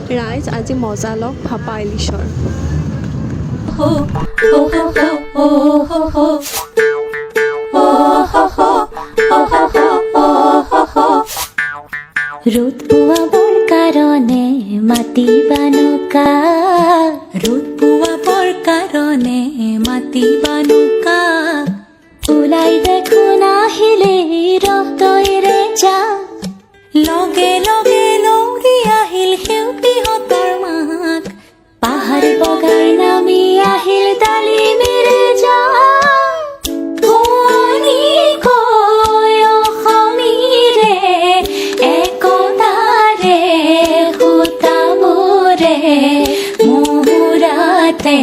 ৰাইজ আজি মজা লওক ভাপা আইলিছৰ। ৰোদ পোৱাবৰ কাৰণে মাতিবা নৌকা, ৰ'দ পোৱাবৰ কাৰণে মাতিবা নৌকা, ওলাই দেখোন আহিলে ৰক্তৰে যা, লগে লগে লৌৰি আহিল সেউপীহঁতৰ মাক, পাহাৰ বগাই নামি আহিল ডালিমেৰে যা, শুৱনি কৈ অসমীৰে একতাৰে সূতাবোৰে মুহুৰাতে